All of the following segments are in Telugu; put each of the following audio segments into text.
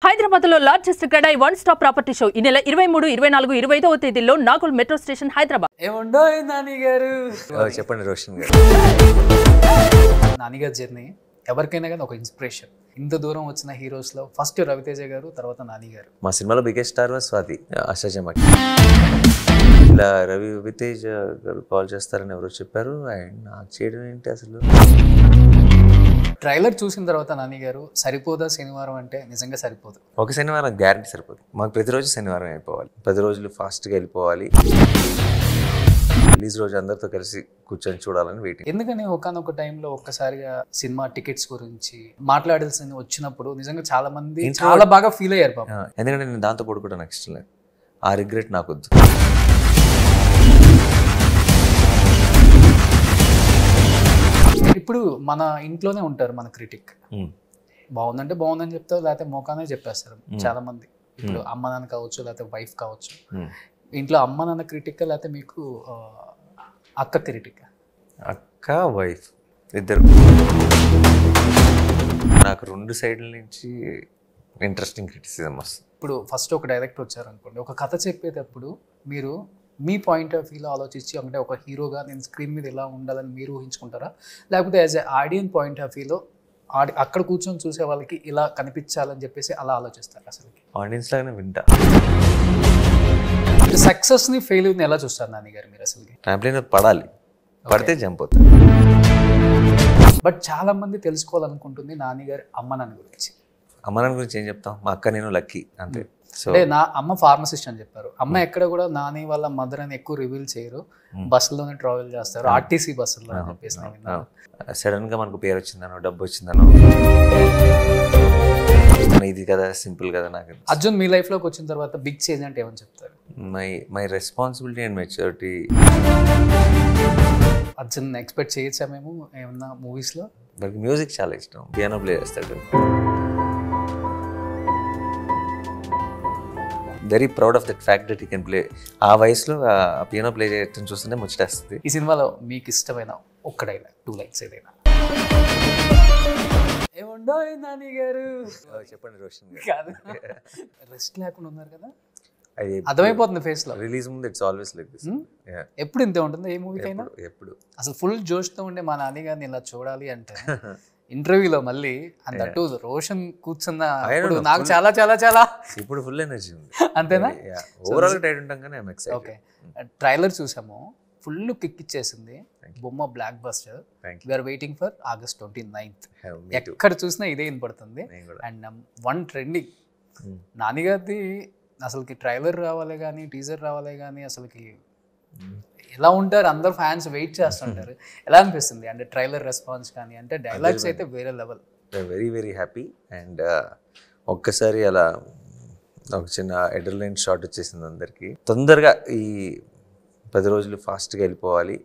హైదరాబాద్లో largest CREDAI one stop property show ఈ నెల 23, 24, 25వ తేదీల్లో నాగోల్ మెట్రో స్టేషన్ హైదరాబాద్. ఏముండో నాని గారు చెప్పండి రోషన్ గారు. నాని గారి జర్నీ ఎవరికైనా కానీ ఒక ఇన్స్పిరేషన్. ఇంత దూరం వచ్చిన హీరోస్లో ఫస్ట్ రవితేజ గారు, తర్వాత నాని గారు. మా సినిమాలో బిగ్గెస్ట్ స్టార్ స్వాతి అష్టాచమ్మకి. ఇలా రవితేజ గారు కాల్ చేస్తారని ఎవరో చెప్పారు. అండ్ నాకు చేయడం ఏంటి అసలు. ట్రైలర్ చూసిన తర్వాత నాని గారు సరిపోదా శనివారం అంటే నిజంగా సరిపోదు. ఒక శనివారం గ్యారంటీ సరిపోదు. మాకు ప్రతిరోజు శనివారం అయిపోవాలి, 10 రోజులు ఫాస్ట్గా వెళ్ళిపోవాలి. రిలీజ్ రోజు అందరితో కలిసి కూర్చొని చూడాలని వెయిటింగ్. ఎందుకని ఒకనొక టైంలో ఒక్కసారిగా సినిమా టికెట్స్ గురించి మాట్లాడాల్సి వచ్చినప్పుడు నిజంగా చాలా మంది చాలా బాగా ఫీల్ అయ్యారు పాపం. ఎందుకంటే నేను దాంతో పడుకోవడం నాకు ఇష్టం లేదు. ఆ రిగ్రెట్ నాకు వద్దు. ఇప్పుడు మన ఇంట్లోనే ఉంటారు మన క్రిటిక్. బాగుందంటే బాగుందని చెప్తారు, లేకపోతే మోకానే చెప్పేస్తారు చాలా మంది. ఇప్పుడు అమ్మ నాన్న కావచ్చు, లేకపోతే వైఫ్ కావచ్చు. ఇంట్లో అమ్మ నాన్న క్రిటిక్, లేకపోతే మీకు అక్క క్రిటిక్? అక్క వైఫ్ ఇద్దరు. నాకు 2 సైడ్ల నుంచి ఇంట్రెస్టింగ్ క్రిటిసిజం వస్తుంది. ఇప్పుడు ఫస్ట్ ఒక డైరెక్టర్ వచ్చారు అనుకోండి, ఒక కథ చెప్పేటప్పుడు మీరు మీ పాయింట్ ఆఫ్ వ్యూలో ఆలోచించి, అంటే ఒక హీరోగా నేను స్క్రీన్ మీద ఎలా ఉండాలని మీరు ఊహించుకుంటారా, లేకపోతే as a audience point of వ్యూలో అక్కడ కూర్చొని చూసే వాళ్ళకి ఇలా కనిపించాలని చెప్పేసి అలా ఆలోచిస్తారు? అసలు ఆడియన్స్ లాగానే వింటా. సక్సెస్ని ఫెయిల్యూర్ని ఎలా చూస్తారు నాని గారు మీరు? అసలు ట్రాంప్లిన్ పడాలి, పడితే జంప్ అవుతుంది. బట్ చాలా మంది తెలుసుకోవాలనుకుంటుంది నాని గారి అమ్మ నాన్న గురించి. అమ్మ నాన్న గురించి ఏం చెప్తాం? మా అక్క నేను లక్కీ అంతే. అంటే నా అమ్మ ఫార్మసిస్ట్ అని చెప్పారు. అమ్మ ఎక్కడ కూడా నాని వాళ్ళ మదర్ అని ఎక్కువ రివీల్ చేయరు, బస్సులోనే ట్రావెల్ చేస్తారు, ఆర్టీసీ బస్సులో అని చెప్పేసి. సడన్ గా మనకు పేరు వచ్చిందనో, డబ్బు వచ్చిందనో, ఇది కదా సింపుల్ కదా. నాకు అర్జున్ మీ లైఫ్ లోకి వచ్చిన తర్వాత బిగ్ చేంజ్ అంటే ఏమని చెప్తారు? My responsibility and maturity. Arjun expect చేయొచ్చా మేము ఏమన్నా మూవీస్ లో? మనకి మ్యూజిక్ చాలా ఇష్టం, పియానో ప్లే చేస్తాడు. Very proud of that fact that he can play. ఆ వయసులో ఆ పియానో ప్లే చేయడం చూస్తుంటే ముచ్చటేస్తుంది. ఈ సినిమాలో మీకు ఇష్టమైన ఒక్క డైలాగ్, 2 లైన్స్ ఏదైనా? ఏముండో నాని గారు చెప్పండి రోషన్ గారు. కాదు, రెస్ట్ లేకుండా ఉన్నారు కదా, అర్థమైపోతుంది ఫేస్ లో. రిలీజ్ ముందు ఇట్స్ ఆల్వేస్ లైక్ దిస్. ఎప్పుడు ఇంతే ఉంటుంది ఏ మూవీకైనా. ఎప్పుడు అసలు ఫుల్ జోష్తో ఉండే మా నాని గారిని ఇలా చూడాలి అంటే ఇంటర్వ్యూలో మళ్ళీ అన్నట్టు రోషన్ కూర్చున్న నాకు చాలా చాలా చాలా ఇప్పుడు ఫుల్ ఎనర్జీ ఉంది. అంతేనా? ఓవరాల్ టైట్ ఉంటాం కానీ ఐఎమ్ ఎక్సైటెడ్. ఓకే, ట్రైలర్ చూసాము, ఫుల్ కిక్ ఇచ్చేసింది, బొమ్మ blockbuster. We're waiting for August 29th. ఎక్కడ చూసినా ఇదే వినపడుతుంది. అండ్ 1 ట్రెండింగ్ నాని గారిది. అసలుకి ట్రైలర్ రావాలి కానీ, టీజర్ రావాలి కానీ, అసలుకి ఎలా ఉంటారు అందరు ఫ్యాన్స్ వెయిట్ చేస్తుంటారు. ఎలా అనిపిస్తుంది అంటే ట్రైలర్ రెస్పాన్స్ కానీ? అంటే డైలాగ్స్ అయితే వేరే level. Very very happy. And ఒక్కసారి అలా ఒక చిన్న ఎడ్రలైన్ షాట్ వచ్చేసింది అందరికి. తొందరగా ఈ 10 రోజులు ఫాస్ట్గా వెళ్ళిపోవాలి.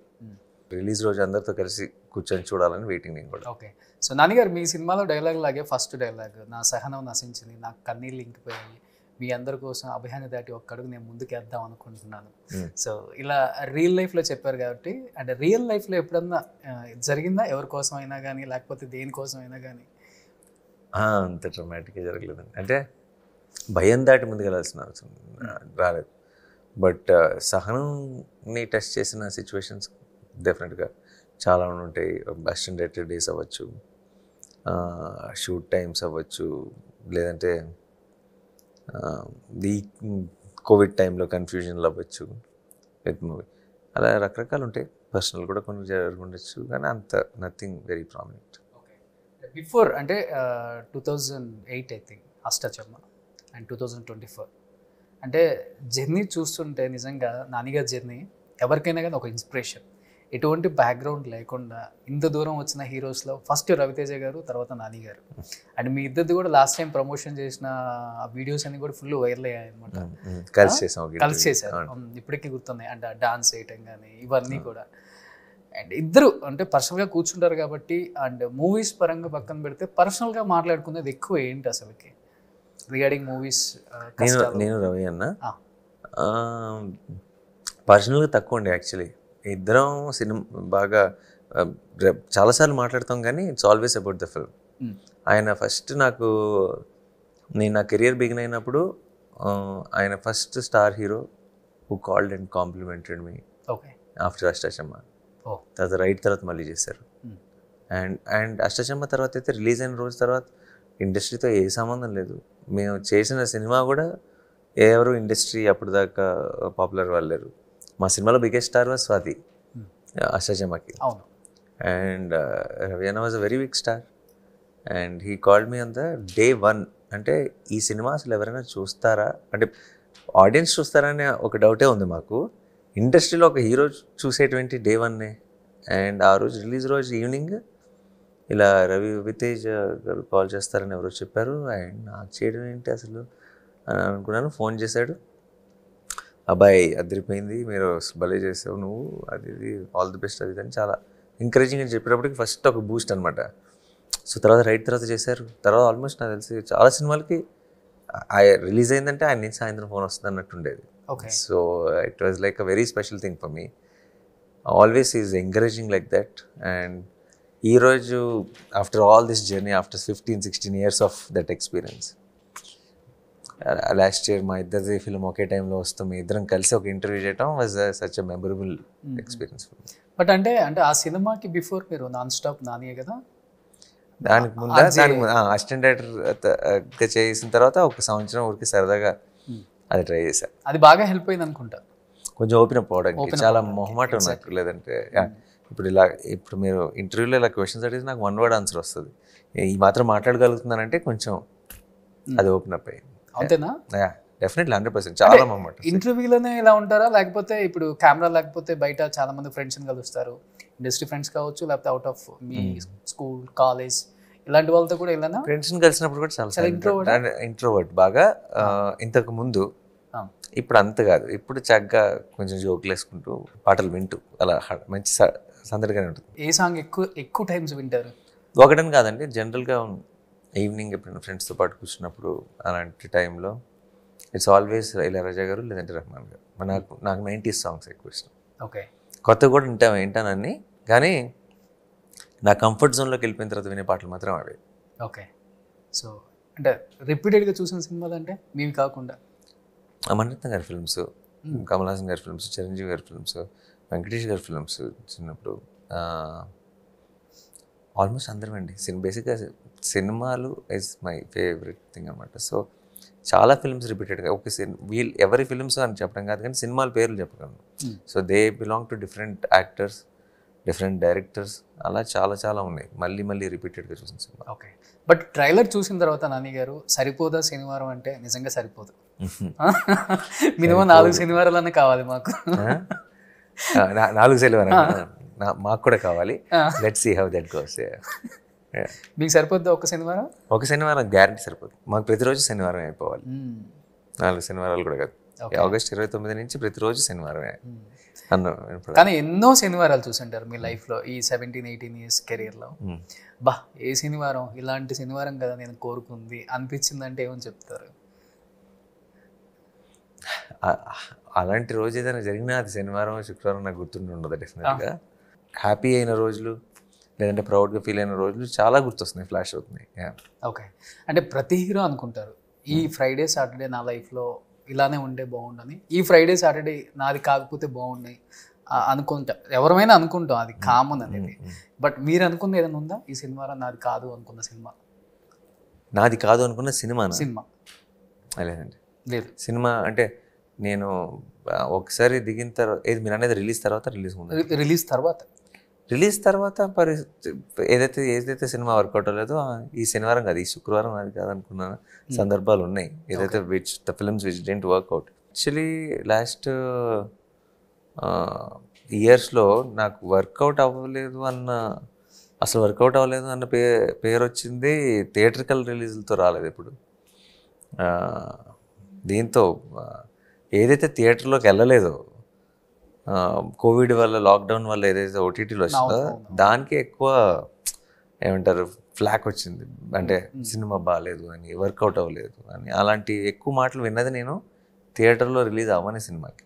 రిలీజ్ రోజు అందరితో కలిసి కూర్చొని చూడాలని వెయిటింగ్ నేను కూడా. ఓకే, సో నాని గారు మీ సినిమాలో డైలాగ్ లాగే ఫస్ట్ డైలాగ్, నా సహనం నశించింది, నాకు కన్నీళ్ళు ఇంకిపోయాయి, మీ అందరి కోసం అభియాన్ని దాటి ఒక్కడుగు నేను ముందుకేద్దాం అనుకుంటున్నాను. సో ఇలా రియల్ లైఫ్లో చెప్పారు కాబట్టి, అంటే రియల్ లైఫ్లో ఎప్పుడన్నా జరిగిందా ఎవరి కోసం అయినా కానీ, లేకపోతే దేనికోసం అయినా కానీ? అంత డ్రమాటిక్గా జరగలేదండి. అంటే భయం దాటి ముందుకు వెళ్ళాల్సిన అవసరం రాలేదు. బట్ సహనంని టెస్ట్ చేసిన సిచ్యువేషన్స్ డెఫినెట్గా చాలా ఉంటాయి. అసిస్టెంట్ డైరెక్టర్ డేస్ అవ్వచ్చు, షూట్ టైమ్స్ అవ్వచ్చు, లేదంటే ఈ కోవిడ్ టైంలో కన్ఫ్యూజన్లు అవ్వచ్చు విత్ మూవీ. అలా రకరకాలు ఉంటాయి. పర్సనల్ కూడా కొన్ని జరుగుండొచ్చు, కానీ అంత నథింగ్ వెరీ ప్రామినెంట్. బిఫోర్ అంటే 2008 ఐ థింక్ అష్టాచమ్మ, అండ్ 2024 అంటే జర్నీ చూస్తుంటే నిజంగా నానిగారి జర్నీ ఎవరికైనా కానీ ఒక ఇన్స్పిరేషన్. ఎటువంటి బ్యాక్గ్రౌండ్ లేకుండా ఇంత దూరం వచ్చిన హీరోస్లో ఫస్ట్ రవితేజ గారు, తర్వాత నాని గారు. అండ్ మీ ఇద్దరిది కూడా లాస్ట్ టైం ప్రమోషన్ చేసిన వీడియోస్ అన్ని కూడా ఫుల్ వైరల్ అయ్యాయి అనమాట. కలిసి చేశారు, ఇప్పటికీ గుర్తున్నాయి. అండ్ డాన్స్ చేయటం కానీ ఇవన్నీ కూడా. అండ్ ఇద్దరు అంటే పర్సనల్గా కూర్చుంటారు కాబట్టి, అండ్ మూవీస్ పరంగా పక్కన పెడితే పర్సనల్గా మాట్లాడుకునేది ఎక్కువ ఏంటి అసలుకి రిగార్డింగ్ మూవీస్? నేను రవి అన్న పర్సనల్గా తక్కువ అండి. యాక్చువల్లీ ఇద్దరం సినిమా బాగా చాలాసార్లు మాట్లాడతాం, కానీ it's always about the film. ఆయన ఫస్ట్ నాకు నేను నా కెరియర్ బిగిన్ అయినప్పుడు ఆయన first star hero who called and complimented me okay after Ashtachamma. ఓ తర్వాత రైట్ తర్వాత మళ్ళీ చేశారు. అండ్ అష్టాచమ్మ తర్వాత అయితే రిలీజ్ అయిన రోజు తర్వాత ఇండస్ట్రీతో ఏ సంబంధం లేదు. మేము చేసిన సినిమా కూడా ఎవరు ఇండస్ట్రీ అప్పుడు దాకా పాపులర్ వాళ్ళారు. మా సినిమాలో బిగ్గెస్ట్ స్టార్ వాజ్ స్వాతి అష్టాచమ్మకి. అవును. అండ్ రవియన్న was a very big star and he called me on the day 1. అంటే ఈ సినిమా అసలు ఎవరైనా చూస్తారా, అంటే ఆడియన్స్ చూస్తారనే ఒక డౌటే ఉంది మాకు. ఇండస్ట్రీలో ఒక హీరో చూసేటువంటి డే 1 అండ్ ఆ రోజు రిలీజ్ రోజు ఈవినింగ్ ఇలా రవితేజ గారు కాల్ చేస్తారని ఎవరో చెప్పారు. అండ్ నాకు చేయడం ఏంటి అసలు అని అనుకున్నాను. ఫోన్ చేశాడు, అబ్బాయి అదిరిపోయింది, మీరు భలే చేసావు నువ్వు, అది ఇది ఆల్ ది బెస్ట్ అది అని చాలా ఎంకరేజింగ్ అని చెప్పేటప్పటికి ఫస్ట్ ఒక బూస్ట్ అనమాట. సో తర్వాత రైట్ తర్వాత చేశారు. తర్వాత ఆల్మోస్ట్ నాకు తెలిసి చాలా సినిమాలకి రిలీజ్ అయిందంటే ఆయన నుంచి సాయంత్రం ఫోన్ వస్తుంది అన్నట్టు ఉండేది. So it was like a very special thing for me. Always is encouraging like that. And ఈరోజు after all this journey, after 15-16 years of that experience, last year మా ఇద్దరిది ఫిల్మ్ ఒకే టైంలో వస్తాం, మీ ఇద్దరం కలిసి ఒక ఇంటర్వ్యూ చేయడం was such a memorable experience. But అంటే ఆ సినిమాకి బిఫోర్ మీరు నాన్ స్టాప్ నానియే కదా? దానికి ముందు అసిస్టెంట్ డైరెక్టర్గా చేసిన తర్వాత ఒక సంవత్సరం ఊరికి సరదాగా అది ట్రై చేశాను. అది బాగా హెల్ప్ అయింది అనుకుంటా. కొంచెం ఓపెన్ అప్ అవడానికి చాలా మొహమాటం నాకు. లేదంటే ఇప్పుడు మీరు ఇంటర్వ్యూలో ఇలా క్వశ్చన్స్ అడిగితే నాకు 1 word ఆన్సర్ వస్తుంది. ఈ మాత్రం మాట్లాడగలుగుతున్నానంటే కొంచెం అది ఓపెన్ అప్ అయ్యింది. అంతేనా? డెఫినెట్లీ 100%. చాలా మొహమాట. ఇంటర్వ్యూలోనే ఇలా ఉంటారా, లేకపోతే ఇప్పుడు కెమెరా లేకపోతే బయట చాలా మంది ఫ్రెండ్స్ని కలుస్తారు, ఇండస్ట్రీ ఫ్రెండ్స్ కావచ్చు, లేకపోతే out of me school college ఇలాంటి వాళ్ళతో కూడా వెళ్ళానా? ఫ్రెండ్స్ని కలిసినప్పుడు కూడా చాలా ఇంట్రోవర్ట్ బాగా. ఇంతకు ముందు, ఇప్పుడు అంత కాదు. ఇప్పుడు చక్కగా కొంచెం జోకులు వేసుకుంటూ పాటలు వింటూ అలా మంచి సందడిగానే ఉంటుంది. ఏ సాంగ్ ఎక్కువ టైమ్స్ వింటారు? ఒకటని కాదండి, జనరల్గా ఈవినింగ్ ఎప్పుడైనా ఫ్రెండ్స్తో పాటు కూర్చున్నప్పుడు అలాంటి టైంలో ఇట్స్ ఆల్వేస్ ఇళయరాజా గారు లేదంటే రెహమాన్ గారు. నాకు 90s సాంగ్స్ ఎక్కువ ఇష్టం. ఓకే. కొత్త కూడా వింటానని, కానీ నా కంఫర్ట్ జోన్లోకి వెళ్ళిపోయిన తర్వాత వినే పాటలు మాత్రం అవే. ఓకే. సో అంటే రిపీటెడ్గా చూసిన సినిమాలు అంటే మీవి కాకుండా మణిరత్నం గారి ఫిల్మ్స్, కమల్ హాసన్ గారి ఫిల్మ్స్, చిరంజీవి గారి ఫిల్మ్స్, వెంకటేష్ గారి ఫిల్మ్స్ చిన్నప్పుడు ఆల్మోస్ట్ అందరం అండి. బేసిక్గా సినిమాలు ఇస్ మై ఫేవరెట్ థింగ్ అనమాట. సో చాలా ఫిల్మ్స్ రిపీటెడ్గా ఎవరి ఫిల్మ్స్ అని చెప్పడం కాదు, కానీ సినిమాల పేర్లు చెప్పగలను. So they belong to different actors, different directors, అలా చాలా చాలా ఉన్నాయి మళ్ళీ రిపీటెడ్గా చూసిన సినిమా. ఓకే. బట్ ట్రైలర్ చూసిన తర్వాత నాని గారు సరిపోదా శనివారం అంటే నిజంగా సరిపోదు. మినిమం 4 శనివారాలనే కావాలి మాకు. 4 శనివారం మాకు కూడా కావాలి. Let's see how that goes. మీకు సరిపోద్దా ఒక శనివారం? ఒక శనివారం గ్యారంటీ సరిపోదు. మాకు ప్రతిరోజు శనివారం అయిపోవాలి. 4 శనివారాలు కూడా కాదు. ఆగస్ట్ 29 నుంచి ప్రతిరోజు శనివారమే అన్న. కానీ ఎన్నో శనివారాలు చూసింటారు మీ లైఫ్లో, ఈ 17-18 years కెరీర్లో. బా ఏ శనివారం, ఇలాంటి శనివారం కదా నేను కోరుకుంది అనిపించిందంటే ఏమని చెప్తారు? అలాంటి రోజు ఏదైనా జరిగినా అది శనివారం శుక్రవారం నాకు గుర్తుండి ఉండదు డెఫినెట్గా. హ్యాపీ అయిన రోజులు లేదంటే ప్రౌడ్గా ఫీల్ అయిన రోజులు చాలా గుర్తొస్తున్నాయి, ఫ్లాష్ అవుతున్నాయి. ఓకే. అంటే ప్రతి హీరో అనుకుంటారు ఈ ఫ్రైడే సాటర్డే నా లైఫ్లో ఇలానే ఉండే బాగుండని, ఈ ఫ్రైడే సాటర్డే నాది కాకపోతే బాగున్నాయి అనుకుంటా. ఎవరైనా అనుకుంటాం, అది కామన్ అనేది. బట్ మీరు అనుకున్న ఏదైనా ఉందా ఈ సినిమా నాది కాదు అనుకున్న సినిమా? నాది కాదు అనుకున్న సినిమా లేదండి. లేదు. సినిమా అంటే నేను ఒకసారి దిగిన తర్వాత, మీరు అనేది రిలీజ్ తర్వాత ఏదైతే సినిమా వర్కౌట్ అవ్వలేదో ఈ శనివారం కాదు, ఈ శుక్రవారం అది కాదు అనుకున్న సందర్భాలు ఉన్నాయి. ఏదైతే the films which didn't work out. Actually last ఇయర్స్లో నాకు వర్కౌట్ అవ్వలేదు అన్న పేరు వచ్చింది థియేట్రికల్ రిలీజులతో రాలేదు ఎప్పుడు. దీంతో ఏదైతే థియేటర్లోకి వెళ్ళలేదో, కోవిడ్ వల్ల, లాక్డౌన్ వల్ల ఏదైతే ఓటీటీలో వచ్చిందో దానికి ఎక్కువ ఏమంటారు ఫ్లాక్ వచ్చింది. అంటే సినిమా బాగాలేదు అని, వర్కౌట్ అవ్వలేదు అని, అలాంటి ఎక్కువ మాటలు విన్నది నేను థియేటర్లో రిలీజ్ అవ్వని సినిమాకి.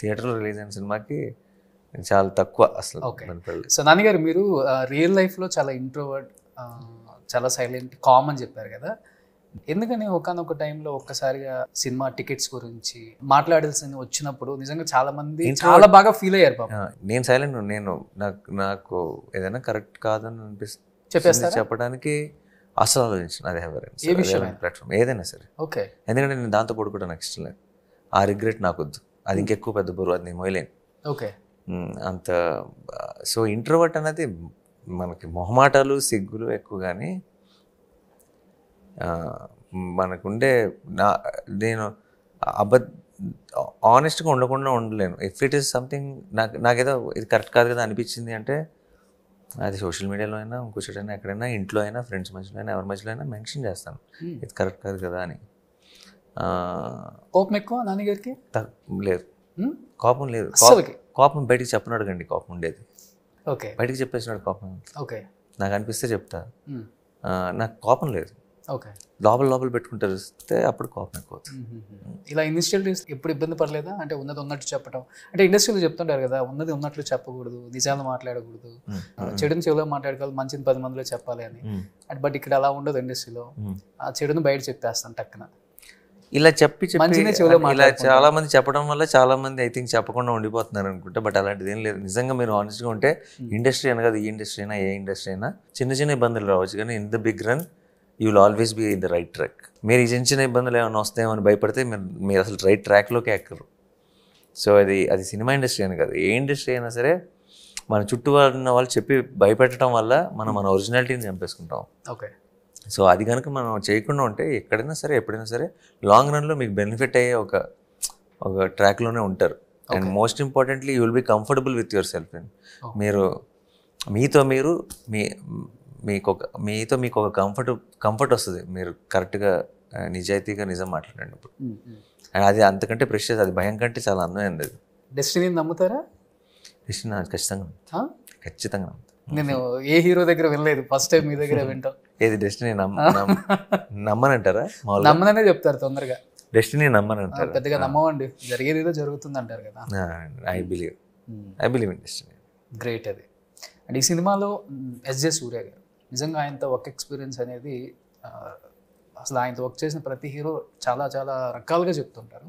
థియేటర్లో రిలీజ్ అయిన సినిమాకి చాలా తక్కువ అసలు. సో నాన్నగారు, మీరు రియల్ లైఫ్లో చాలా ఇంట్రోవర్ట్, చాలా సైలెంట్, కామ్ అని చెప్పారు కదా. ఎందుకని ఒకనొక టైంలో ఒక్కసారిగా సినిమా టికెట్స్ గురించి మాట్లాడాల్సి వచ్చినప్పుడు నిజంగా చాలా మంది చాలా బాగా ఫీల్ అయ్యారు పాపం. నేను సైలెంట్, నేను నాకు ఏదైనా కరెక్ట్ కాదని అనిపిస్తుంది చెప్పేస్తారా? చెప్పడానికి అసలు ఆలోచించిన అది ఏ విషయం? ప్లాట్ఫామ్ ఏదైనా సరే. ఓకే. ఎందుకంటే నేను దాంతో పడుకోవడం నాకు ఇష్టం లేదు. ఆ రిగ్రెట్ నాకు వద్దు, అది ఇంకెక్కువ పెద్ద బరువు, అది నేను మోయలేను. ఓకే. అంత సో ఇంట్రోవర్ట్ అనేది మనకి మొహమాటాలు సిగ్గులు ఎక్కువ, కానీ మనకుండే నేను ఆనెస్ట్గా ఉండకుండా ఉండలేను. ఇఫ్ ఇట్ ఈస్ సంథింగ్ నాకేదో ఇది కరెక్ట్ కాదు కదా అనిపించింది అంటే అది సోషల్ మీడియాలో అయినా ఇంకో చోటైనా ఎక్కడైనా ఇంట్లో అయినా ఫ్రెండ్స్ మధ్యలో అయినా ఎవరి మధ్యలో అయినా మెన్షన్ చేస్తాను ఇది కరెక్ట్ కాదు కదా అని. కోపం ఎక్కువ నాన్నగారికి? లేదు, కోపం లేదు. కోపం బయటికి చెప్పను అడగండి, కోపం ఉండేది. ఓకే. బయటికి చెప్పేసినాడు కోపం. ఓకే. నాకు అనిపిస్తే చెప్తా, నాకు కోపం లేదు. ఓకే. లోపల పెట్టుకుంటారు అప్పుడు కోపం ఎక్కువ. ఇలా ఇనిషియల్ ఎప్పుడు ఇబ్బంది పడలేదా? అంటే ఉన్నది ఉన్నట్టు చెప్పడం, అంటే ఇండస్ట్రీలో చెప్తుంటారు కదా ఉన్నది ఉన్నట్లు చెప్పకూడదు, నిజాలు మాట్లాడకూడదు, చెడుని చెవులో మాట్లాడుకోవాలి, మంచిని 10 మందిలో చెప్పాలి అని. బట్ ఇక్కడ అలా ఉండదు ఇండస్ట్రీలో. ఆ చెడుని బయట చెప్పేస్తాను టక్కున. ఇలా చెప్పి ఇలా చాలా మంది చెప్పడం వల్ల చాలా మంది ఐ థింక్ చెప్పకుండా ఉండిపోతున్నారు అనుకుంటా. బట్ అలాంటిది ఏం లేదు. నిజంగా మీరు ఆనెస్ట్గా ఉంటే ఇండస్ట్రీ అని కాదు, ఈ ఇండస్ట్రీ అయినా ఏ ఇండస్ట్రీ అయినా చిన్న ఇబ్బందులు రావచ్చు, కానీ in the big run you will always be in the right track. మీరు ఈ చిన్న ఇబ్బందులు ఏమైనా వస్తాయేమో అని భయపడితే మీరు అసలు రైట్ ట్రాక్లోకి ఎక్కరు. సో అది సినిమా ఇండస్ట్రీ అని కాదు, ఏ ఇండస్ట్రీ అయినా సరే మన చుట్టూ ఉన్న వాళ్ళు చెప్పి భయపెట్టడం వల్ల మన ఒరిజినాలిటీని చంపేసుకుంటాం. ఓకే. సో అది కనుక మనం చేయకుండా ఉంటే ఎక్కడైనా సరే ఎప్పుడైనా సరే లాంగ్ రన్లో మీకు బెనిఫిట్ అయ్యే ఒక ట్రాక్లోనే ఉంటారు. And most importantly you will be comfortable with your self. మీరు మీతో మీకు ఒక కంఫర్ట్ వస్తుంది మీరు కరెక్ట్గా నిజాయితీగా నిజం మాట్లాడినప్పుడు. అండ్ అది అంతకంటే ప్రెషియస్, అది భయం కంటే చాలా అందమైనది. అది డెస్టినీని నమ్ముతారా? డెస్టినీ ఖచ్చితంగా ఖచ్చితంగా నమ్ముతాను. నేను ఏ హీరో దగ్గర వినలేదు, ఫస్ట్ టైం మీ దగ్గర వింటాం. ఏది డెస్టినీ నమ్మనంటారా? నమ్మననే చెప్తారు తొందరగా. డెస్టినీ నమ్మనంటారు, పెద్దగా నమ్మవండి, జరిగేది ఏదో జరుగుతుంది అంటారు కదా. I believe in destiny. Great. అది అండ్ ఈ సినిమాలో ఎస్జే సూర్య గారు నిజంగా ఆయనతో వర్క్ ఎక్స్పీరియన్స్ అనేది అసలు ఆయనతో వర్క్ చేసిన ప్రతి హీరో చాలా చాలా రకాలుగా చెప్తుంటారు.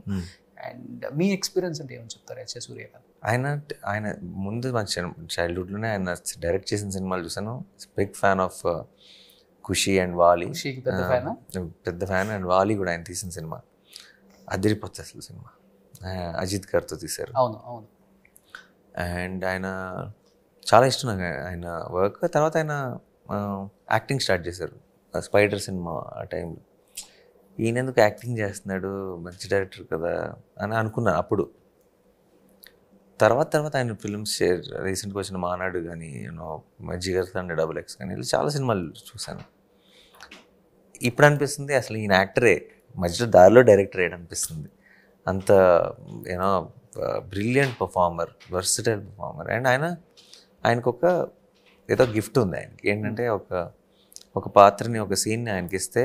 అండ్ మీ ఎక్స్పీరియన్స్ అంటే ఏమని చెప్తారు ఎస్జే సూర్య గారు? ఆయన ముందు మా చైల్డ్హుడ్లోనే ఆయన డైరెక్ట్ చేసిన సినిమాలు చూసాను. Big fan of Kushi and Vaali. పెద్ద ఫ్యాన్. అండ్ వాలి కూడా ఆయన తీసిన సినిమా అదిరిపోతుంది అసలు సినిమా. అజిత్ గారితో తీశారు. అవును అవును. అండ్ ఆయన చాలా ఇష్టం నాకు ఆయన వర్క్. తర్వాత ఆయన యాక్టింగ్ స్టార్ట్ చేశారు స్పైడర్ సినిమా. ఆ టైంలో ఈయన ఎందుకు యాక్టింగ్ చేస్తున్నాడు, మంచి డైరెక్టర్ కదా అని అనుకున్నాను అప్పుడు. తర్వాత ఆయన ఫిల్మ్స్ రీసెంట్గా వచ్చిన మానాడు కానీ జిగర్ తండ్రి XX కానీ ఇలా చాలా సినిమాలు చూశాను. ఇప్పుడు అనిపిస్తుంది అసలు ఈయన యాక్టరే, మధ్యలో దారిలో డైరెక్టర్ అనిపిస్తుంది. అంత brilliant performer, versatile performer. And ఆయనకు ఏదో గిఫ్ట్ ఉంది ఆయనకి. ఏంటంటే ఒక పాత్రని, ఒక సీన్ని ఆయనకి ఇస్తే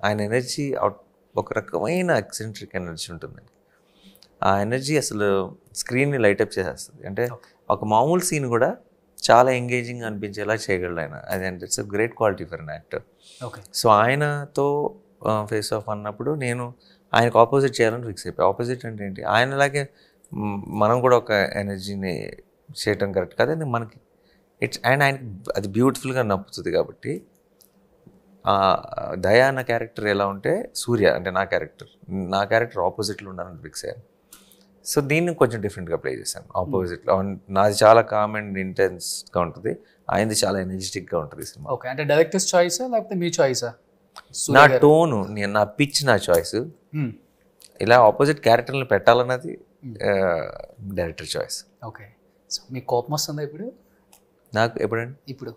ఆయన ఎనర్జీ ఒక రకమైన ఎక్సెంట్రిక్ ఎనర్జీ ఉంటుందండి. ఆ ఎనర్జీ అసలు స్క్రీన్ని లైటప్ చేసేస్తుంది. అంటే ఒక మామూలు సీన్ కూడా చాలా ఎంగేజింగ్ అనిపించేలా చేయగలడు ఆయన. అది అంటే it's great quality for an actor. So ఆయనతో ఫేస్ ఆఫ్ అన్నప్పుడు నేను ఆయనకు ఆపోజిట్ చేయాలని ఫిక్స్ అయిపోయి. ఆపోజిట్ అంటే ఏంటి, ఆయనలాగే మనం కూడా ఒక ఎనర్జీని చేయటం కరెక్ట్ కాదు. అది మనకి అండ్ ఆయనకి అది బ్యూటిఫుల్గా నప్పుతుంది. కాబట్టి దయా అన్న క్యారెక్టర్ ఎలా ఉంటే సూర్య అంటే నా క్యారెక్టర్ ఆపోజిట్లో ఉండాలని ఫిక్స్ అయ్యాను. సో దీన్ని కొంచెం డిఫరెంట్గా ప్లే చేశాను. ఆపోజిట్లో నాది చాలా కామ్ అండ్ ఇంటెన్స్గా ఉంటుంది, ఆయనది చాలా ఎనర్జెటిక్గా ఉంటుంది సినిమా. ఓకే. అంటే డైరెక్టర్స్ చాయిసా లేకపోతే మీ చాయిసా? నా టోను, నా పిచ్ నా చాయిస్. ఇలా ఆపోజిట్ క్యారెక్టర్ని పెట్టాలన్నది డైరెక్టర్ చాయిస్. ఓకే. సో మీకు కోపం వస్తుందా ఇప్పుడు? నాకు ఎప్పుడండి? ఇప్పుడు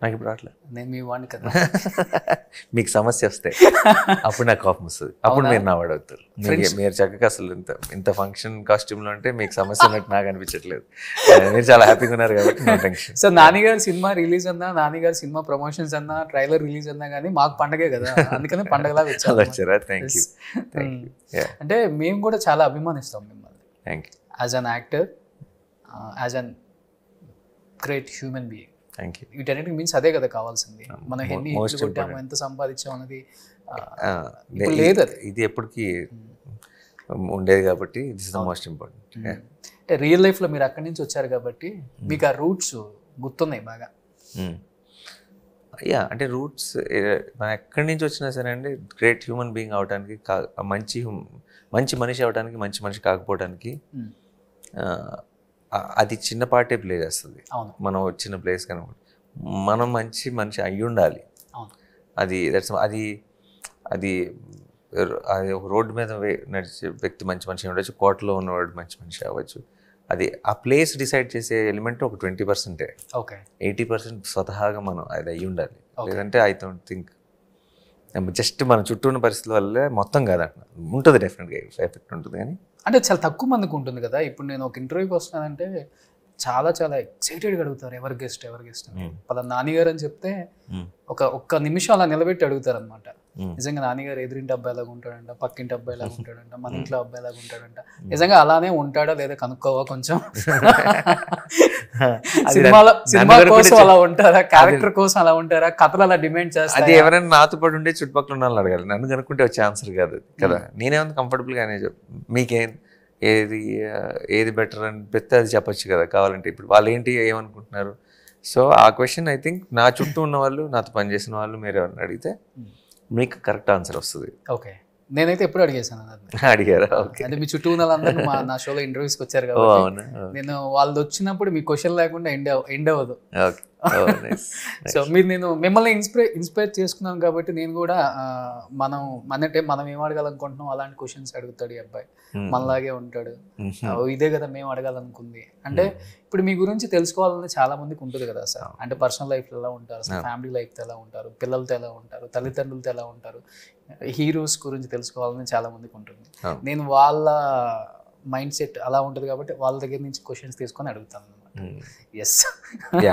నాకు ఇప్పుడు రావట్లేదు. నేను మీ వాడిని కదా. మీకు సమస్య వస్తే అప్పుడు నాకు కోపం వస్తుంది. అప్పుడు మీరు నా వాడు అవుతారు. మీరు చక్కగా అసలు ఇంత ఫంక్షన్ కాస్ట్యూమ్లో అంటే మీకు సమస్య ఉన్నట్టు నాకు అనిపించట్లేదు. మీరు చాలా హ్యాపీగా ఉన్నారు కాబట్టి నో టెన్షన్. సో నానిగారి సినిమా రిలీజ్ అన్నా, నానిగారి సినిమా ప్రమోషన్స్ అన్నా, ట్రైలర్ రిలీజ్ అన్నా కానీ మాకు పండగే కదా, అందుకని పండగలా వచ్చారా? Thank you. అంటే మేము కూడా చాలా అభిమానిస్తాం మిమ్మల్ని. Thank you. As an actor, as an great human being. Thank you. వీటన్నిటికి మీన్స్ అదే కదా కావాల్సింది. మనం ఎన్ని హిట్లు కొట్టాము, ఎంత సంపాదించాం అనేది ఇప్పుడు లేదు. అది ఇది ఎప్పటికీ ఉండేది కాబట్టి ఇట్స్ ద మోస్ట్ ఇంపార్టెంట్. అంటే రియల్ లైఫ్లో మీరు అక్కడి నుంచి వచ్చారు కాబట్టి మీకు ఆ రూట్స్ గుర్తున్నాయి బాగా. యా, అంటే రూట్స్ మనం ఎక్కడి నుంచి వచ్చినా సరే అండి, గ్రేట్ హ్యూమన్ బీయింగ్ అవడానికి, మంచి మనిషి అవడానికి, మంచి మనిషి కాకపోవడానికి అది చిన్నపాటే ప్లే చేస్తుంది. మనం వచ్చిన ప్లేస్ కనుక మనం మంచి మనిషి అయి ఉండాలి. అది అది అది అది ఒక రోడ్డు మీద నడిచే వ్యక్తి మంచి మనిషి ఉండొచ్చు, కోటలో ఉన్నవాడు మంచి మనిషి అవ్వచ్చు. అది ఆ ప్లేస్ డిసైడ్ చేసే ఎలిమెంట్ ఒక 20%. 80% స్వతహాగా మనం అది అయ్యి ఉండాలి. లేదంటే ఐ డోంట్ థింక్ జస్ట్ మన చుట్టూ ఉన్న పరిస్థితుల వల్లే మొత్తం కాదంట ఉంటుంది. డెఫినెట్గా ఎఫెక్ట్ ఉంటుంది, కానీ అంటే చాలా తక్కువ మందికి ఉంటుంది కదా. ఇప్పుడు నేను ఒక ఇంటర్వ్యూకి వస్తున్నానంటే చాలా చాలా ఎక్సైటెడ్గా అడుగుతారు, ఎవరు గెస్ట్ పలానా నానిగారు అని చెప్తే ఒక్క నిమిషం అలా నిలబెట్టి అడుగుతారు అనమాట. నిజంగా నానిగారు ఎదురింటి అబ్బాయిలాగా ఉంటాడంట, పక్కింటి అబ్బాయిలాగా ఉంటాడంట, మన ఇంట్లో అబ్బాయిలాగా ఉంటాడంట. నిజంగా అలానే ఉంటాడా లేదా కనుక్కోవా కొంచెం. సినిమా కోసం అలా ఉంటారా, క్యారెక్టర్ కోసం అలా ఉంటారా, కథలు అలా డిమాండ్ చేస్తారు? అది ఎవరైనా నాతో పాటు ఉండే చుట్టుపక్కల ఉన్న వాళ్ళు అడగాలి. నన్ను కనుక్కుంటే వచ్చే ఆన్సర్ కాదు కదా. నేనేమంత కంఫర్టబుల్గానే మీకేం ఏది బెటర్ అని పెడితే అది చెప్పచ్చు కదా కావాలంటే. ఇప్పుడు వాళ్ళు ఏంటి ఏమనుకుంటున్నారు? సో ఆ క్వశ్చన్ ఐ థింక్ నా చుట్టూ ఉన్న వాళ్ళు, నాతో పనిచేసిన వాళ్ళు మీరు ఎవరిని అడిగితే మీకు కరెక్ట్ ఆన్సర్ వస్తుంది. ఓకే, నేనైతే ఎప్పుడు అడిగేసాను. అడిగారా? ఓకే. అంటే మీ చుట్టూ ఉన్న వాళ్ళందరూ నా షోలో ఇంటర్వ్యూస్కి వచ్చారు కాబట్టి నేను వాళ్ళు వచ్చినప్పుడు మీ క్వశ్చన్ లేకుండా ఎండ్ అవ్వదు. సో నేను మిమ్మల్ని ఇన్స్పైర్ చేసుకున్నాను కాబట్టి నేను కూడా మనం ఏం అడగాలనుకుంటున్నాం అలాంటి క్వశ్చన్స్ అడుగుతాడు ఈ అబ్బాయి, మనలాగే ఉంటాడు, ఇదే కదా మేము అడగాలనుకుంది. అంటే ఇప్పుడు మీ గురించి తెలుసుకోవాలని చాలా మందికి ఉంటుంది కదా సార్. అంటే పర్సనల్ లైఫ్లో ఎలా ఉంటారు, ఫ్యామిలీ లైఫ్తో ఎలా ఉంటారు, పిల్లలతో ఎలా ఉంటారు, తల్లిదండ్రులతో ఎలా ఉంటారు, హీరోస్ గురించి తెలుసుకోవాలని చాలా మందికి ఉంటుంది. నేను వాళ్ళ మైండ్ సెట్ అలా ఉంటుంది కాబట్టి వాళ్ళ దగ్గర నుంచి క్వశ్చన్స్ తీసుకొని అడుగుతాను అనమాట.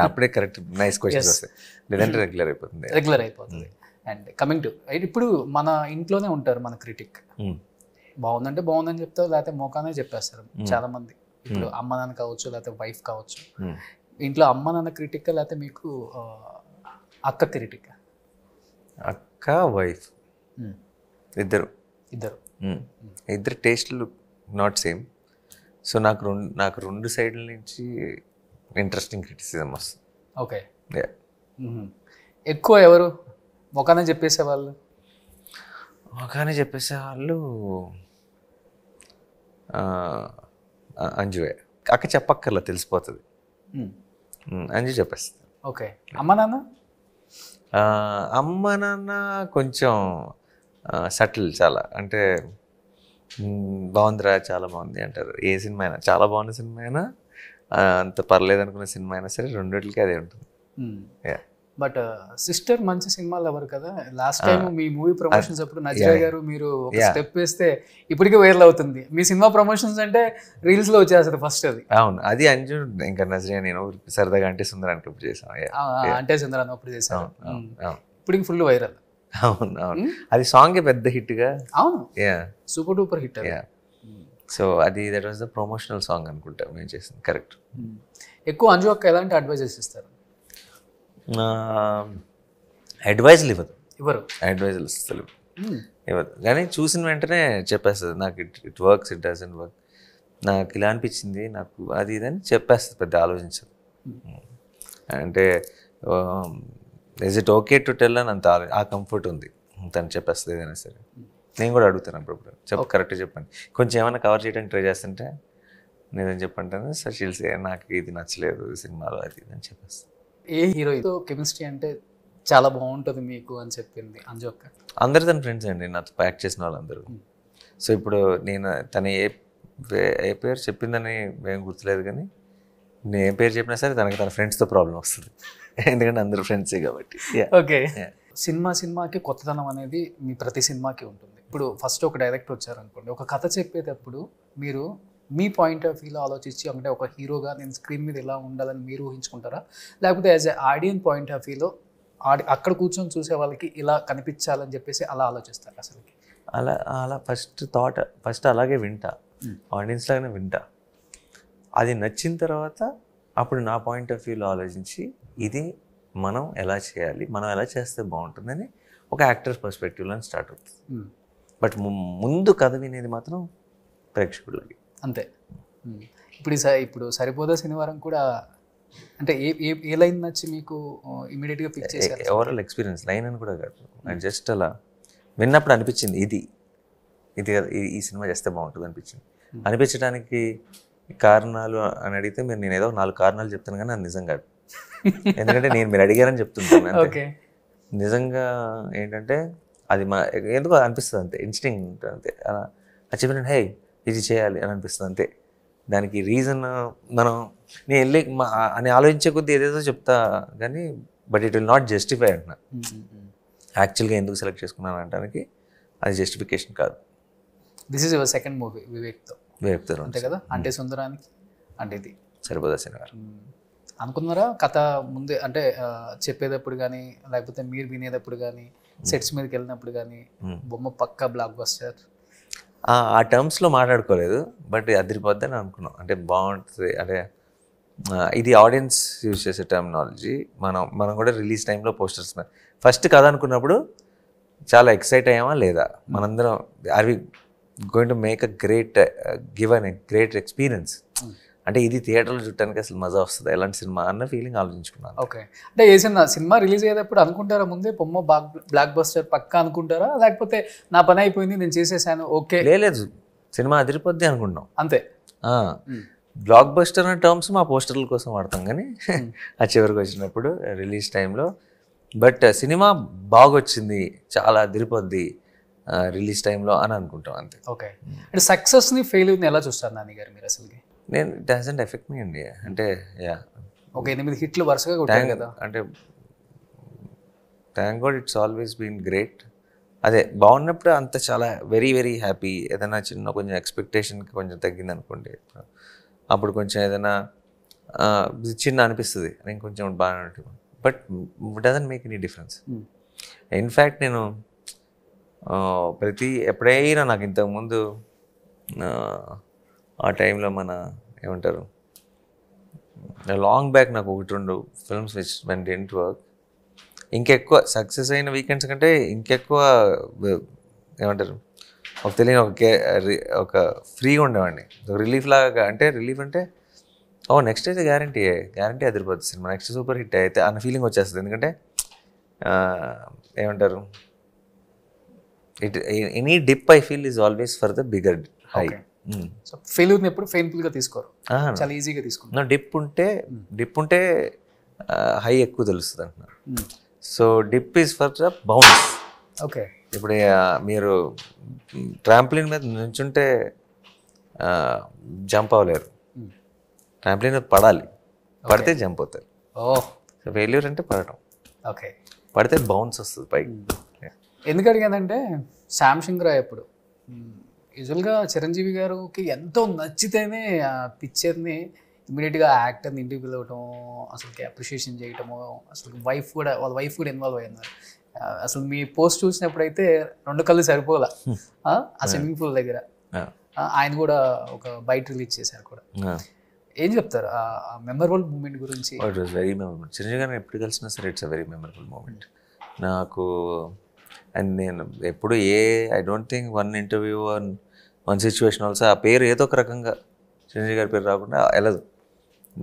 అప్పుడే కరెక్ట్ నైస్ క్వశ్చన్స్ వస్తాయి, లేదంటే రెగ్యులర్ అయిపోతుంది. అండ్ కమింగ్ టు ఇప్పుడు మన ఇంట్లోనే ఉంటారు మన క్రిటిక్. బాగుందంటే బాగుందని చెప్తారు, లేకపోతే మోకానే చెప్పేస్తారు చాలా మంది. ఇప్పుడు అమ్మ నాన్న కావచ్చు, లేకపోతే వైఫ్ కావచ్చు. ఇంట్లో అమ్మ నాన్న క్రిటిక్ లేకపోతే మీకు అక్క క్రిటిక్? అక్క వైఫ్ ఇద్దరు టేస్ట్లు నాట్ సేమ్. సో నాకు రెండు సైడ్ల నుంచి ఇంట్రెస్టింగ్ క్రిటిసిజం వస్తుంది. ఓకే, ఎక్కువ ఎవరు మొఖానే చెప్పేసేవాళ్ళు? అంజువే. అక్క చెప్పక్కర్లా, తెలిసిపోతుంది. అంజు చెప్పేస్తుంది. ఓకే, అమ్మ నాన్న కొంచెం సటిల్ చాలా. అంటే బాగుందిరా, చాలా బాగుంది అంటారు. ఏ సినిమా అయినా, చాలా బాగున్న సినిమా అయినా, అంత పర్లేదు అనుకున్న సినిమా అయినా సరే, రెండిట్లకి అదే ఉంటుంది. బట్ సిస్టర్ మంచి సినిమాలు ఎవరు కదా. లాస్ట్ టైం మీ మూవీ ప్రమోషన్స్ అప్పుడు నజరియా గారు మీరు ఒక స్టెప్ వేస్తే ఇప్పటికీ వైరల్ అవుతుంది. మీ సినిమా ప్రమోషన్స్ అంటే రీల్స్ లో వచ్చేస్తుంది ఫస్ట్. అది అవును, అది అంజు ఇంకా నజరియా నేను సరదాగా అంటే సుందరానికి అప్పుడు చేసాం. అంటే సుందరాన్ని అప్పుడు చేసాం, ఇప్పటికి ఫుల్ వైరల్. అవును, అది సాంగ్ పెద్ద హిట్ గా. అవును, సూపర్ డూపర్ హిట్. సో అది that was the promotional song అనుకుంటా మేము చేసింది. కరెక్ట్. ఎక్కువ అంజు అక్క ఎలాంటి అడ్వైజెస్ ఇస్తారు? అడ్వైజులు ఇవ్వరు, కానీ చూసిన వెంటనే చెప్పేస్తుంది. నాకు it works, it doesn't work, నాకు ఇలా అనిపించింది, నాకు అది ఇదని చెప్పేస్తుంది. పెద్ద ఆలోచించదు. అంటే is it okay to tell అని అంత ఆ కంఫర్ట్ ఉంది, తను చెప్పేస్తుంది ఏదైనా సరే. నేను కూడా అడుగుతాను అప్పుడప్పుడు, కరెక్ట్గా చెప్పండి, కొంచెం ఏమైనా కవర్ చేయడానికి ట్రై చేస్తుంటే నేనేం చెప్పంటాను, సార్ షీల్సే నాకు ఇది నచ్చలేదు సినిమాలో, అది ఇది అని చెప్పేస్తాను. ఏ హీరోతో కెమిస్ట్రీ అంటే చాలా బాగుంటుంది మీకు అని చెప్పింది అంజు అక్క? అందరు తన ఫ్రెండ్స్ అండి, నాతో ప్యాక్ చేసిన వాళ్ళందరూ. సో ఇప్పుడు నేను తన ఏ పేరు చెప్పిందని ఏం గుర్తులేదు, కానీ నేను ఏ పేరు చెప్పినా సరే తనకి తన ఫ్రెండ్స్తో ప్రాబ్లం వస్తుంది, ఎందుకంటే అందరూ ఫ్రెండ్సే కాబట్టి. ఓకే, సినిమాకి కొత్తదనం అనేది మీ ప్రతి సినిమాకి ఉంటుంది. ఇప్పుడు ఫస్ట్ ఒక డైరెక్టర్ వచ్చారనుకోండి, ఒక కథ చెప్పేటప్పుడు మీరు మీ పాయింట్ ఆఫ్ వ్యూలో ఆలోచించి, అంటే ఒక హీరోగా నేను స్క్రీన్ మీద ఎలా ఉండాలని మీరు ఊహించుకుంటారా, లేకపోతే as a audience point of వ్యూలో అక్కడ కూర్చొని చూసే వాళ్ళకి ఇలా కనిపించాలని చెప్పేసి అలా ఆలోచిస్తారు? అసలుకి అలా ఫస్ట్ అలాగే వింటా, ఆడియన్స్ లాగానే వింటా. అది నచ్చిన తర్వాత అప్పుడు నా పాయింట్ ఆఫ్ వ్యూలో ఆలోచించి ఇది మనం ఎలా చేయాలి, మనం ఎలా చేస్తే బాగుంటుందని ఒక యాక్టర్ పర్స్పెక్టివ్లో స్టార్ట్ అవుతుంది. బట్ ముందు కథ వినేది మాత్రం ప్రేక్షకులకి అంతే. ఇప్పుడు సరిపోదా శనివారం కూడా అంటే ఏ లైన్ నచ్చి మీకు ఇమీడియట్గా పిక్ చేశారు? ఓవరాల్ ఎక్స్పీరియన్స్ లైన్ అని కూడా కాదు, అండ్ జస్ట్ అలా విన్నప్పుడు అనిపించింది ఇది ఈ సినిమా చేస్తే బాగుంటుంది అనిపించింది. అనిపించడానికి కారణాలు అని అడిగితే నేను ఏదో 4 కారణాలు చెప్తాను కానీ అది నిజం కాదు. ఎందుకంటే మీరు అడిగారని చెప్తుంటాను అంతే. నిజంగా ఏంటంటే అది ఎందుకో అనిపిస్తుంది అంతే, ఇన్స్టింక్ట్ అంతే. అలా చెప్పిన హే ఇది చేయాలి అని అనిపిస్తుంది అంతే. దానికి రీజన్ నేను వెళ్ళి అని ఆలోచించే కొద్దీ ఏదేదో చెప్తా కానీ but it will not justify అంటున్నా. యాక్చువల్గా ఎందుకు సెలెక్ట్ చేసుకున్నాను అనడానికి అది జస్టిఫికేషన్ కాదు. This is your second movie వివేక్తో అంతే కదా? అంటే సుందరానికి అంటే ఇది సరిపోదా శనివారం అనుకున్నారా కథ ముందే? అంటే చెప్పేటప్పుడు కానీ లేకపోతే మీరు వినేటప్పుడు కానీ సెట్స్ మీదకి వెళ్ళినప్పుడు కానీ బొమ్మ పక్కా బ్లాక్ బస్టర్ ఆ టర్మ్స్లో మాట్లాడుకోలేదు, బట్ అదిరిపోద్దని అనుకున్నాం. అంటే బాగుంటుంది, అంటే ఇది ఆడియన్స్ యూజ్ చేసే టర్మినాలజీ. మనం కూడా రిలీజ్ టైంలో పోస్టర్స్ ఫస్ట్ కథ అనుకున్నప్పుడు చాలా ఎక్సైట్ అయ్యామా లేదా, మనందరం are we going to make give an great experience, అంటే ఇది థియేటర్లో చూడటానికి అసలు మజా వస్తుంది ఎలాంటి సినిమా అన్న ఫీలింగ్ ఆలోచించుకున్నాను. ఓకే, అంటే ఏ సినిమా రిలీజ్ అయ్యేటప్పుడు అనుకుంటారా ముందే బొమ్మ బ్లాక్ బస్టర్ పక్కా అనుకుంటారా, లేకపోతే నా పని అయిపోయింది నేను చేసేసాను ఓకే? లేదు, సినిమా అదిరిపోద్ది అనుకుంటున్నాం అంతే. బ్లాక్ బస్టర్ అనే టర్మ్స్ మా పోస్టర్ల కోసం వాడతాం కానీ ఆ చివరికి వచ్చినప్పుడు రిలీజ్ టైంలో బట్ సినిమా బాగొచ్చింది చాలా అదిరిపోద్ది రిలీజ్ టైంలో అని అనుకుంటాం అంతే. ఓకే, అంటే సక్సెస్ని ఫెయిల్యూర్ని ఎలా చూస్తారు నాని గారు మీరు అసలుకి? నేను ఇట్ డజంట్ ఎఫెక్ట్ మీ అండి. అంటే ఒక 8 హిట్లు వరుసగా కొట్టారు కదా, అంటే thank God it's always been great. అదే బాగున్నప్పుడు అంత చాలా వెరీ వెరీ హ్యాపీ. ఏదైనా కొంచెం ఎక్స్పెక్టేషన్కి కొంచెం తగ్గింది అనుకోండి, అప్పుడు కొంచెం ఏదైనా చిన్న అనిపిస్తుంది నేను కొంచెం బాగా ఉంటుంది, but doesn't make any difference. In fact నేను ఎప్పుడైనా నాకు ఇంతకుముందు ఆ టైంలో ఏమంటారు లాంగ్ బ్యాక్ నాకు 1-2 films which when didn't work, ఇంకెక్కువ సక్సెస్ అయిన వీకెండ్స్ కంటే ఇంకెక్కువ ఏమంటారు ఒక తెలియని ఒక ఫ్రీగా ఉండేవాడిని, ఒక రిలీఫ్ లాగా. అంటే రిలీఫ్ అంటే నెక్స్ట్ అయితే గ్యారంటీ అదిరిపోతుంది సినిమా, నెక్స్ట్ సూపర్ హిట్ అయితే అన్న ఫీలింగ్ వచ్చేస్తుంది. ఎందుకంటే ఏమంటారు any dip I feel is always for the bigger high. So ఫెయిల్యూర్ని ఎప్పుడు పెయిన్ఫుల్గా తీసుకోరు, చాలా ఈజీగా తీసుకుంటారు. డిప్ ఉంటే హై ఎక్కువ తెలుస్తుంది అంటున్నారు. So dip is for the bounce. Okay, ఇప్పుడు మీరు ట్రాంప్లిన్ మీద నుంచుంటే జంప్ అవ్వలేరు, ట్రాంప్లిన్ మీద పడాలి, పడితే జంప్ అవుతారు. సో ఫెయిల్యూర్ అంటే పడటం, ఓకే పడితే బౌన్స్ వస్తుంది పైకి. ఎందుకు అడిగానంటే శాంసంగ్ రాయ్ అప్పుడు యూజువల్గా చిరంజీవి గారికి ఎంతో నచ్చితేనే ఆ పిక్చర్ని ఇమీడియట్గా యాక్టర్ని ఇంటికి పిలవటం, అసలుకి అప్రిషియేషన్ చేయటము, అసలు వాళ్ళ వైఫ్ కూడా ఇన్వాల్వ్ అయ్యారు. అసలు మీ పోస్ట్ చూసినప్పుడైతే 2 కళ్ళు సరిపోలా ఆ స్విమ్మింగ్ పూల్ దగ్గర. ఆయన కూడా ఒక బైట్ రిలీజ్ చేశారు కూడా. ఏం చెప్తారు ఆ మెమరబుల్ మూమెంట్ గురించి? It was very memorable. Chiranjeevi గారిని ఎప్పుడు కలిసినా సరే it's a very memorable moment నాకు. అండ్ నేను ఎప్పుడు I don't think one interview one situation also ఆ పేరు ఏదో ఒక రకంగా చిరంజీవి గారి పేరు రాకుండా వెళ్ళదు.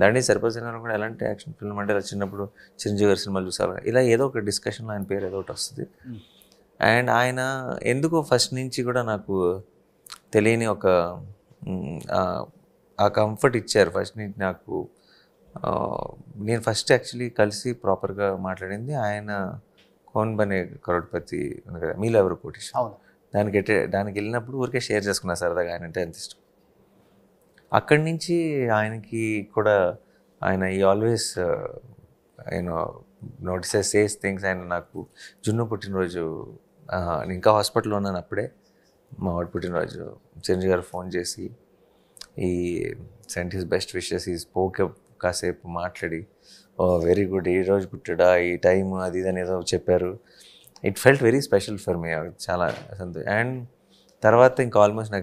దాన్ని సరిపోతున్నారు కూడా ఎలాంటి యాక్షన్ ఫిల్మ్ అంటే ఇలా చిన్నప్పుడు చిరంజీవి గారి సినిమాలు చూసారు, ఇలా ఏదో ఒక డిస్కషన్లో ఆయన పేరు ఏదో ఒకటి వస్తుంది. అండ్ ఆయన ఎందుకో ఫస్ట్ నుంచి కూడా నాకు తెలియని ఒక ఆ కంఫర్ట్ ఇచ్చారు ఫస్ట్ నుంచి నాకు. నేను ఫస్ట్ యాక్చువల్లీ కలిసి ప్రాపర్గా మాట్లాడింది ఆయన కౌన్ బనే కరోడ్పతి ఉంది కదా, మీలో ఎవరు కోటేశ్వర్, దానికి వెళ్ళినప్పుడు ఊరికే షేర్ చేసుకున్నా సరదాగా, ఆయన అంటే ఎంత ఇష్టం. అక్కడి నుంచి ఆయనకి కూడా ఆయన ఈ ఆల్వేస్ సేస్ థింగ్స్. ఆయన నాకు జున్ను పుట్టినరోజు ఇంకా హాస్పిటల్లో ఉన్నాను అప్పుడే, మా వాడు పుట్టినరోజు చిరంజీవి గారు ఫోన్ చేసి ఈ సెంట్ హిస్ బెస్ట్ విషెస్, ఈ స్పోక్ కాసేపు మాట్లాడి వెరీ గుడ్, ఈ రోజు పుట్టాడా, ఈ టైం అది ఇది అని ఏదో చెప్పారు. It felt very special for మీ, చాలా సంతోషం. అండ్ తర్వాత ఇంకా ఆల్మోస్ట్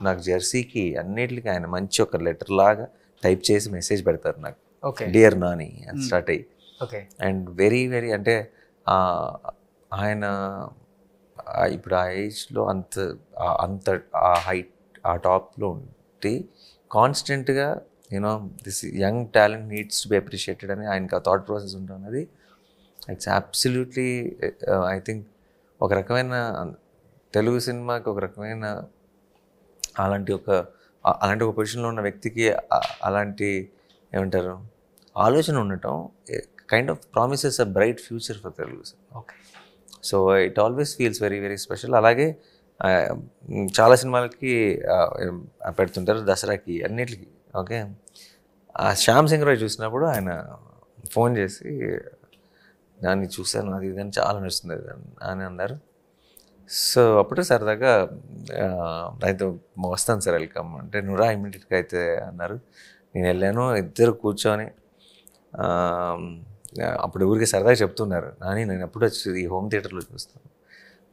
నాకు జెర్సీకి అన్నిటికీ ఆయన మంచి ఒక లెటర్ లాగా టైప్ చేసి మెసేజ్ పెడతారు నాకు, డియర్ నాని అని స్టార్ట్ అయ్యి. ఓకే. అండ్ వెరీ వెరీ అంటే ఆయన ఇప్పుడు ఆ ఏజ్లో అంత ఆ హైట్ ఆ టాప్లో ఉండి కాన్స్టెంట్గా you know this young talent needs to be appreciated అని ఆయనకి ఆ థాట్ ప్రాసెస్ ఉంటున్నది. ఇట్స్ అబ్సల్యూట్లీ ఐ థింక్ ఒక రకమైన తెలుగు సినిమాకి ఒక రకమైన అలాంటి ఒక పొజిషన్లో ఉన్న వ్యక్తికి అలాంటి ఏమంటారు ఆలోచన ఉండటం kind of promises a bright future for Telugu cinema. Okay. So it always feels very very special. అలాగే చాలా సినిమాలకి పెడుతుంటారు, దసరాకి అన్నిటికీ. ఓకే. శ్యామ్ సింగ్ రాయ్ చూసినప్పుడు ఆయన ఫోన్ చేసి దాన్ని చూశాను, అది ఇదని చాలా నడుస్తుంది అని అన్నారు. సో అప్పుడు సరదాగా అయితే వస్తాను సార్, వెల్కమ్ అంటే నువ్వురా ఇమ్మీడియట్గా అయితే అన్నారు. నేను వెళ్ళాను, ఇద్దరు కూర్చొని అప్పుడు ఊరికి సరదాగా చెప్తున్నారు, నేను ఎప్పుడు వచ్చి ఈ హోమ్ థియేటర్లో చూస్తాను,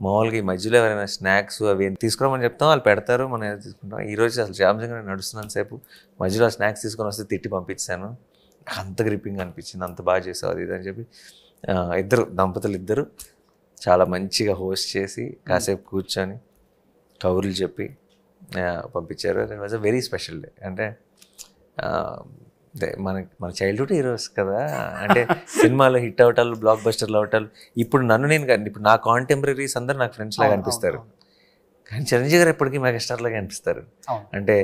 మామూలుగా ఈ మధ్యలో ఎవరైనా స్నాక్స్ అవి తీసుకురామని చెప్తాం, వాళ్ళు పెడతారు, మనం ఏదో తీసుకుంటాం. ఈరోజు అసలు శ్యామ్ సింగ్ నడుస్తున్నాను సేపు మధ్యలో స్నాక్స్ తీసుకొని వస్తే తిట్టి పంపించాను, అంత గ్రిప్పింగ్ అనిపించింది, అంత బాగా చేసావు అది ఇది అని చెప్పి దంపతులు ఇద్దరు చాలా మంచిగా హోస్ట్ చేసి కాసేపు కూర్చొని కబుర్లు చెప్పి పంపించారు. That was a very special day. అంటే మన చైల్డ్హుడ్ హీరోస్ కదా, అంటే సినిమాలో హిట్ అవటాలు, బ్లాక్ బస్టర్లు అవటాలు. ఇప్పుడు ఇప్పుడు నా కాంటెంపరీస్ అందరూ నాకు ఫ్రెండ్స్ లాగా అనిపిస్తారు, కానీ చిరంజీవి గారు ఎప్పటికీ మెగాస్టార్ లాగా అనిపిస్తారు. అంటే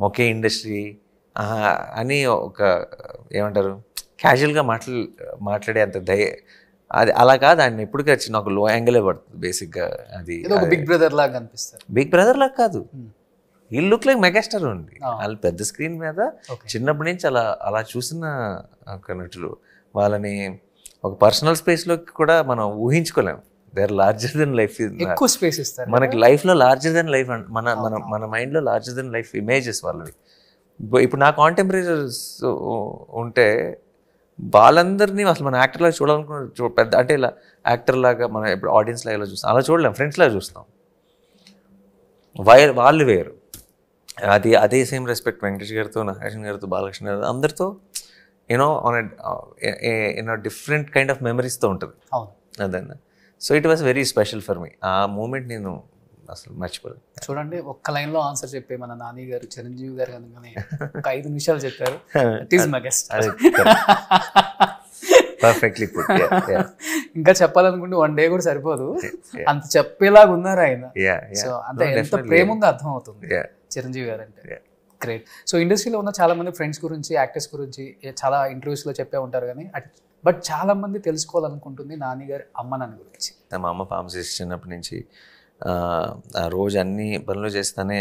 ఒకే ఇండస్ట్రీ అని ఒక ఏమంటారు క్యాజువల్గా మాట్లాడే అంత అది అలా కాదు. ఆయన ఎప్పటికీ వచ్చి నాకు లో యాంగిలే పడుతుంది బేసిక్గా. అది బిగ్ బ్రదర్ లాగా అనిపిస్తారు. బిగ్ బ్రదర్ లాగా కాదు, ఈ లుక్ లైక్ మెగాస్టార్ ఉంది. వాళ్ళు పెద్ద స్క్రీన్ మీద చిన్నప్పటి నుంచి అలా చూసిన ఒక నటులు. వాళ్ళని ఒక పర్సనల్ స్పేస్లోకి కూడా మనం ఊహించుకోలేము. They are larger than life. ఎక్కువ స్పేస్ ఇస్తారు మనకి లైఫ్లో లార్జర్ దెన్ లైఫ్, మన మైండ్లో లార్జర్ దెన్ లైఫ్ ఇమేజెస్ వాళ్ళవి. ఇప్పుడు నా కాంటెంపరీస్ ఉంటే వాళ్ళందరినీ అసలు మన యాక్టర్ లాగా చూడాలనుకున్న పెద్ద అంటే ఇలా యాక్టర్ లాగా మనం ఇప్పుడు ఆడియన్స్ లాగా ఇలా చూస్తాం, అలా చూడలేం, ఫ్రెండ్స్ లాగా చూస్తాం. వాళ్ళు వేరు. అదే సేమ్ రెస్పెక్ట్ వెంకటేష్ గారితో, నాగార్జున గారితో, బాలకృష్ణ గారితో, అందరితో you know an different kind of మెమరీస్తో ఉంటుంది అదన్నా. So it was very special for me. ఆ మూమెంట్ నేను అసలు మర్చిపోలేదు. చూడండి, ఒక్క లైన్లో ఆన్సర్ చెప్పే మన నాని గారు చిరంజీవి గారు అనగానే ఒక 5 నిమిషాలు చెప్పారు. It is my guest. Perfectly put. ఇంకా చెప్పాలనుకుంటే 1 డే కూడా సరిపోదు, అంత చెప్పేలాగా ఉన్నారు ఆయన. సో అంటే ఎంత ప్రేమ ఉందో అర్థం అవుతుంది చిరంజీవి గారు అంటే. గ్రేట్. సో ఇండస్ట్రీలో ఉన్న చాలా మంది ఫ్రెండ్స్ గురించి, యాక్టర్స్ గురించి చాలా ఇంటర్వ్యూస్లో చెప్పే ఉంటారు, కానీ బట్ చాలా మంది తెలుసుకోవాలనుకుంటుంది నాని గారి అమ్మ నాన్న గురించి. మా అమ్మ ఫార్మసిస్ట్ చిన్నప్పటి నుంచి. ఆ రోజు అన్ని పనులు చేస్తానే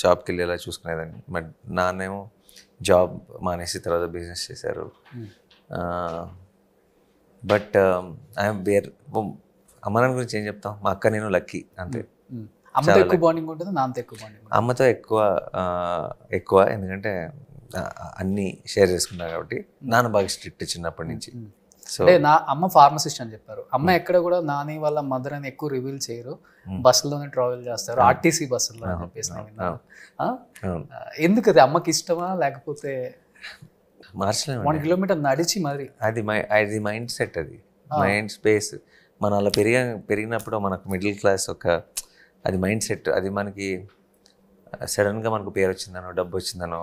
జాబ్కి వెళ్ళేలా చూసుకునేదాన్ని. బట్ నాన్నేమో జాబ్ మానేసి తర్వాత బిజినెస్ చేశారు. బట్ ఐఎమ్ అమ్మ నాన్న గురించి ఏం చెప్తాం, మా అక్క నేను లక్కీ అంతే. అమ్మతో ఎక్కువ బాండింగ్ ఉంటుంది, నాన్నతో ఎక్కువ బాండింగ్? అమ్మతో ఎక్కువ, ఎందుకంటే అన్నీ షేర్ చేసుకున్నా కాబట్టి. నాన్న బాగా స్ట్రిక్ట్ చిన్నప్పటి నుంచి. అంటే నా అమ్మ ఫార్మసిస్ట్ అని చెప్పారు. అమ్మ ఎక్కడ కూడా నాని వాళ్ళ మదర్ అని ఎక్కువ రివీల్ చేయరు, బస్సులోనే ట్రావెల్ చేస్తారు, ఆర్టీసీ బస్సులో అని చెప్పేసి. ఎందుకు అది అమ్మకి ఇష్టమా, లేకపోతే మార్చలేము 1 కిలోమీటర్ నడిచి మరి? అది మైండ్ సెట్, అది మైండ్ స్పేస్. మనం అలా పెరిగినప్పుడు మనకు మిడిల్ క్లాస్ అది మైండ్ సెట్. అది మనకి సడన్గా మనకు పేరు వచ్చిందనో, డబ్బు వచ్చిందనో,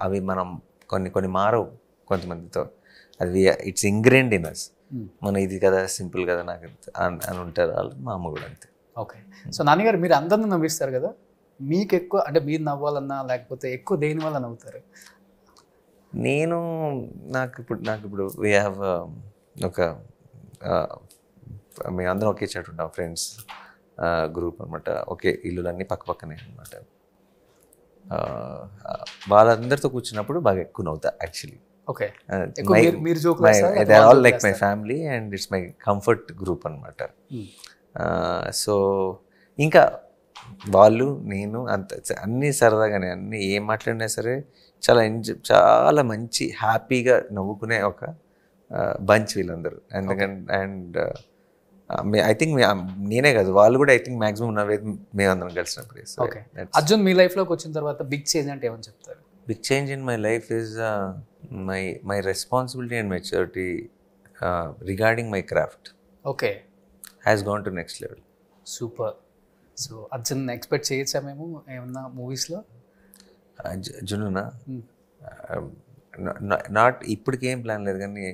అవి మనం కొన్ని మారవు కొంతమందితో. అది ఇట్స్ ఇంగ్రెయిన్డ్ ఇన్ అస్. మన ఇది కదా, సింపుల్ కదా నాకు అని ఉంటారు వాళ్ళు. మా అమ్మ కూడా అంతే. ఓకే. సో నాన్నగారు, మీరు అందరిని నవ్విస్తారు కదా, మీకు ఎక్కువ అంటే మీరు నవ్వాలన్నా లేకపోతే ఎక్కువ దేని వల్ల నవ్వుతారు? నాకు ఇప్పుడు వీ హ్యావ్ మేము అందరం ఒకే చోటు ఉంటాం, ఫ్రెండ్స్ గ్రూప్ అనమాట. ఒకే ఇల్లులన్నీ పక్కనే అనమాట. వాళ్ళందరితో కూర్చున్నప్పుడు బాగా ఎక్కువ నవ్వుతా actually. Okay. They are all like my family and it's my comfort group అనమాట. సో ఇంకా వాళ్ళు నేను అన్నీ సరదాగానే, అన్నీ ఏం మాట్లాడినా సరే చాలా మంచి హ్యాపీగా నవ్వుకునే ఒక బంచ్ వీళ్ళందరూ. అండ్ ఐ థింక్ నేనే కాదు, వాళ్ళు కూడా ఐ థింక్ మ్యాక్సిమం నవ్వేది మేమందరం కలిసినప్పుడు. అర్జున్ మీ లైఫ్లోకి వచ్చిన తర్వాత బిగ్ చేంజ్ అంటే ఏమని చెప్తారు? Big change in my life is my responsibility and maturity regarding my craft okay, has gone to next level. Super. So Arjun expect చేయొచ్చా మేము ఏమన్నా మూవీస్లో? జునునా నాట్ ఇప్పటికి ఏం ప్లాన్ లేదు, కానీ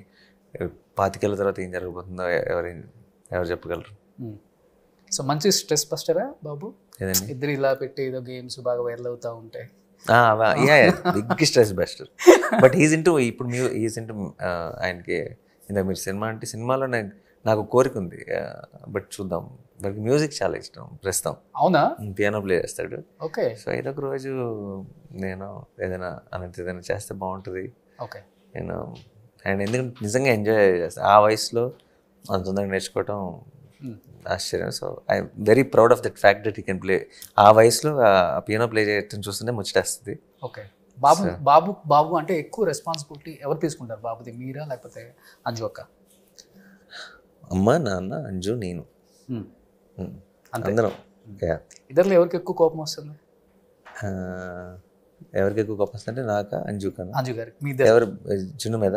25 ఏళ్ళ తర్వాత ఏం జరగబోతుందో ఎవరు చెప్పగలరు. సో మంచి స్ట్రెస్ బస్టరా బాబు? ఏదండి? ఇద్దరు ఇలా పెట్టి ఏదో గేమ్స్ బాగా వైరల్ అవుతూ ఉంటాయి. Big stress buster. But he's into ఇప్పుడు హీజ్ ఇంటూ ఆయనకి ఇందాక మీరు సినిమా అంటే సినిమాలో నాకు కోరిక ఉంది, బట్ చూద్దాం. వాడికి మ్యూజిక్ చాలా ఇష్టం ప్రస్తుతం. అవునా? పియానో ప్లే చేస్తాడు. ఓకే. సో ఏదో ఒక రోజు నేను ఏదైనా ఏదైనా చేస్తే బాగుంటుంది. ఓకే. నేను అండ్ ఎందుకంటే నిజంగా ఎంజాయ్ చేస్తాను ఆ వయసులో అంత తొందరగా నేర్చుకోవటం ఆశ్చర్యం. So I'm very proud of that fact that he can play. ఆ వయసులో పియానో ప్లే చేయటం చూస్తుంటే ముచ్చటేస్తుంది. ఓకే. బాబు అంటే ఎక్కువ రెస్పాన్సిబిలిటీ ఎవరు తీసుకుంటారు బాబుది, మీరా లేకపోతే అంజు అక్క? అమ్మ, నాన్న, అంజు, నేను, అందరం. ఇద్దరులో ఎవరికి ఎక్కువ కోపం వస్తుంది? ఎవరికి ఎక్కువ కోపం వస్తుంది అంటే నాకా, అంజు కన్నా? అంజు గారికి. మీ ఎవరు? జున్ను మీద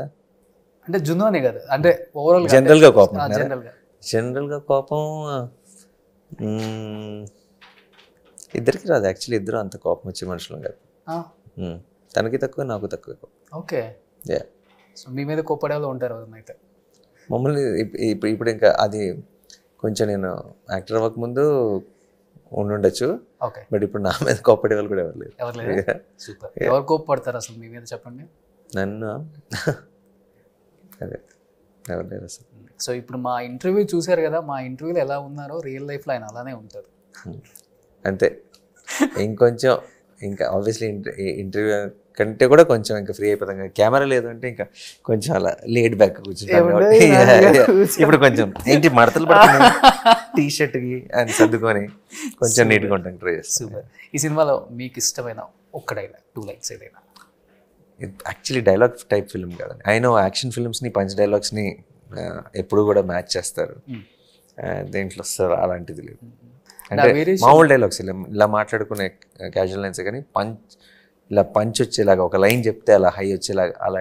అంటే జున్ను అనే కదా, అంటే ఓవరాల్ జనరల్గా కోపం. జనరల్గా కోపం ఇద్దరికి రాదు యాక్చువల్లీ. ఇద్దరు అంత కోపం వచ్చే మనుషులు కాదు. తనకి తక్కువ, నాకు తక్కువ. ఓకే. సో మీ మీద కోపడే వాళ్ళు ఉంటారు అయితే మమ్మల్ని. ఇప్పుడు ఇంకా అది కొంచెం నేను యాక్టర్ అవ్వకముందు ఉండుండొచ్చు. ఓకే. బట్ ఇప్పుడు నా మీద కోపడే వాళ్ళు కూడా ఎవరు లేరు. సూపర్. ఎవరు కోపడతారు అసలు మీ మీద చెప్పండి? నన్ను అదే ఎవరు లేరు అసలు. సో ఇప్పుడు మా ఇంటర్వ్యూ చూశారు కదా, మా ఇంటర్వ్యూలో ఎలా ఉన్నారో రియల్ లైఫ్లో ఆయన అలానే ఉంటారు. అంతే. ఇంకొంచెం ఇంకా ఆబ్వియస్లీ ఇంటర్వ్యూ కంటే కూడా కొంచెం ఇంకా ఫ్రీ అయిపోతాం. కెమెరా లేదు అంటే ఇంకా కొంచెం అలా లేడ్ బ్యాక్ కూర్చుంటాం. ఇప్పుడు కొంచెం ఏంటి మడతలు పడుతున్నాయి టీ షర్ట్కి అని సర్దుకొని కొంచెం నీట్గా ఉంటాం ట్రై చేస్తాం. సూపర్. ఈ సినిమాలో మీకు ఇష్టమైన ఒక్క డైలాగ్, 2 లైన్స్ ఏదైనా? యాక్చువల్లీ డైలాగ్ టైప్ ఫిల్మ్ కాదండి. ఆయన యాక్షన్ ఫిల్మ్స్ని పంచ్ డైలాగ్స్ని ఎప్పుడు కూడా మ్యాచ్ చేస్తారు. దేంట్లో వస్తారు అలాంటిది లేదు. అంటే మామూలు డైలాగ్స్ ఇలా మాట్లాడుకునే క్యాజువల్ లైన్స్, కానీ ఇలా పంచ్ వచ్చేలాగా ఒక లైన్ చెప్తే అలా హై వచ్చేలాగా అలా.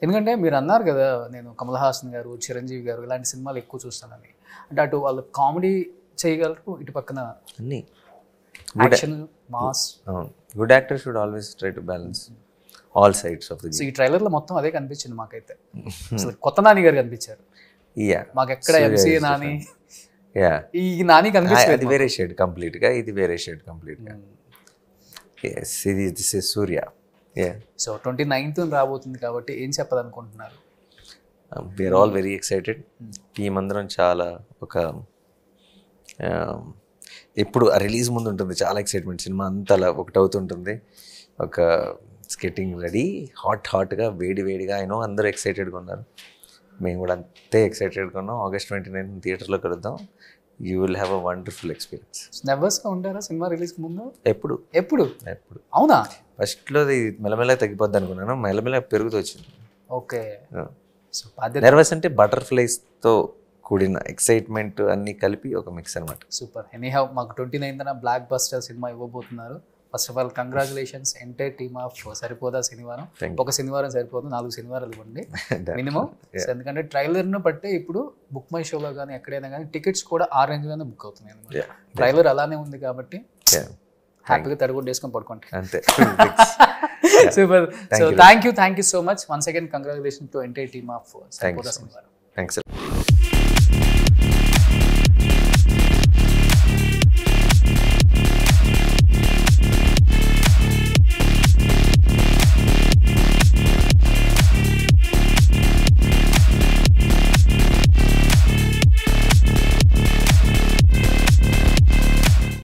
ఎందుకంటే మీరు అన్నారు కదా, నేను కమల్ హాసన్ గారు, చిరంజీవి గారు ఇలాంటి సినిమాలు ఎక్కువ చూస్తానని. అంటే అటు వాళ్ళు కామెడీ చేయగలరు, ఇటు పక్కన అన్నీ action, mass. Good actor should always try to balance all sides of the game. ఈ ట్రైలర్లో మొత్తం అదే కనిపించింది మాకైతే. అసలు కొత్త నాని గారు కనిపించారు మాకు. ఎక్కడ ఎంసీఏ నాని, ఈ నాని కనిపించింది. అది వేరే షేడ్ కంప్లీట్గా, ఇది వేరే షేడ్ కంప్లీట్గా. This is Surya. So 29th రాబోతుంది కాబట్టి ఏం చెప్పాలనుకుంటున్నారు? We're all very excited. Team అందరం చాలా ఒక ఎప్పుడు రిలీజ్ ముందు ఉంటుంది చాలా ఎక్సైట్మెంట్. సినిమా అంతా అలా ఒకటవుతుంటుంది. ఒక స్కెటింగ్ రెడీ, హాట్గా వేడిగా. అయినో అందరూ ఎక్సైటెడ్గా ఉన్నారు, మేము కూడా అంతే ఎక్సైటెడ్గా ఉన్నాం. August 29 థియేటర్లో కలుద్దాం. You will have a wonderful experience. నర్వస్గా ఉంటారా సినిమా రిలీజ్ ముందు? ఎప్పుడు. అవునా? ఫస్ట్లో మెల్లమెల్లగా తగ్గిపోద్ది అనుకున్నాను, మెల్లమెల్లగా పెరుగుతూ వచ్చింది. ఓకే. నర్వస్ అంటే బటర్ఫ్లైస్తో కూడిన ఎక్సైట్మెంట్ అన్నీ కలిపి ఒక మిక్స్ అనమాట. సూపర్. ఎనీహౌ మాకు 29th బ్లాక్ బస్టర్ సినిమా ఇవ్వబోతున్నారు. First of all congratulations entire team of Saripodhaa Sanivaaram. ఒక శనివారం సరిపోదు, 4 శనివారాలు ఇవ్వండి మినిమం. ఎందుకంటే ట్రైలర్ను బట్టే ఇప్పుడు బుక్ మై షోలో కానీ ఎక్కడైనా కానీ టికెట్స్ కూడా ఆ రేంజ్లోనే బుక్ అవుతున్నాయి అనమాట. ట్రైలర్ అలానే ఉంది కాబట్టి హ్యాపీగా తడుగుడు వేసుకొని పడుకోండి అంతే. Super. So thank you so much once again. Congratulation to entire team of Saripodhaa Sanivaaram. Thanks.